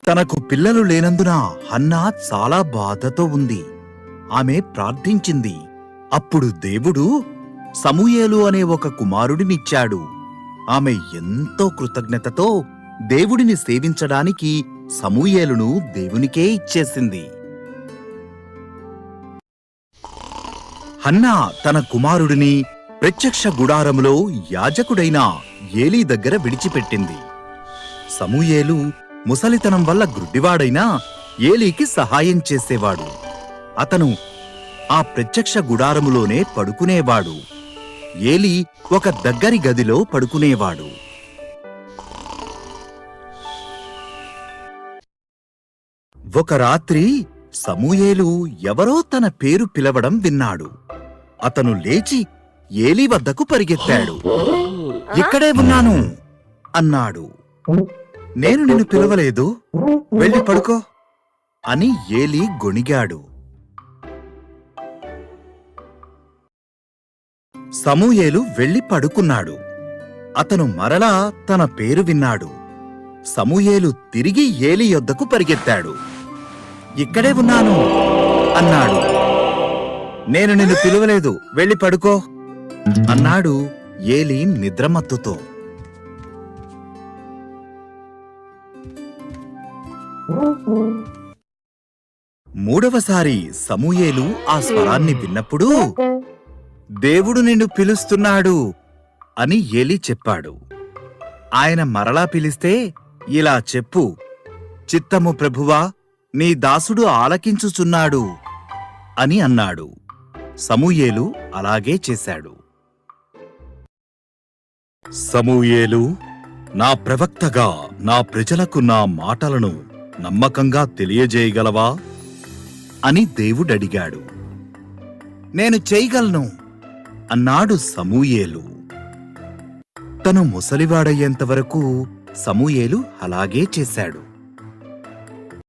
తనకు పిల్లలు లేనందున హన్నా చాలా బాధతో ఉంది. ఆమె ప్రార్థించింది. అప్పుడు దేవుడు సమూయేలు అనే ఒక కుమారుడినిచ్చాడు. ఆమె ఎంతో కృతజ్ఞతతో దేవుడిని సేవించడానికి సమూయేలును దేవునికే ఇచ్చేసింది. హన్నా తన కుమారుడిని ప్రత్యక్ష గుడారములో యాజకుడైన ఏలీ దగ్గర విడిచిపెట్టింది. సమూయేలు ముసలితనం వల్ల గ్రుడ్డివాడైనా ఏలీకి సహాయం చేసేవాడు. అతను ఆ ప్రత్యక్ష గుడారములోనే పడుకునేవాడు. ఏలీ ఒక దగ్గరి గదిలో పడుకునేవాడు. ఒక రాత్రి సమూయేలు ఎవరో తన పేరు పిలవడం విన్నాడు. అతను లేచి ఏలీ వద్దకు పరిగెత్తాడు. ఇక్కడే ఉన్నాను అన్నాడు. నేను నిన్ను పిలవలేదు, వెళ్ళి పడుకో అని ఏలీ గొణిగాడు. సమూయేలు వెళ్ళి పడుకున్నాడు. అతను మరలా తన పేరు విన్నాడు. సమూయేలు తిరిగి ఏలీ యొద్దకు పరిగెత్తాడు. ఇక్కడే ఉన్నాను అన్నాడు. నేను నిన్ను పిలవలేదు, వెళ్ళి పడుకో అన్నాడు ఏలీ నిద్రమత్తుతో. మూడవసారి సమూయేలు ఆ స్వరాన్ని విన్నప్పుడు దేవుడు నిన్ను పిలుస్తున్నాడు అని ఏలీ చెప్పాడు. ఆయన మరలా పిలిస్తే ఇలా చెప్పు, చిత్తము ప్రభువా, నీ దాసుడు ఆలకించుచున్నాడు అని అన్నాడు. సమూయేలు అలాగే చేశాడు. సమూయేలు, నా ప్రవక్తగా నా ప్రజలకు నా మాటలను నమ్మకంగా తెలియజేయగలవా అని దేవుడడిగాడు. నేను చేయగలను అన్నాడు సమూయేలు. తను ముసలివాడయ్యేంతవరకు సమూయేలు అలాగే చేశాడు.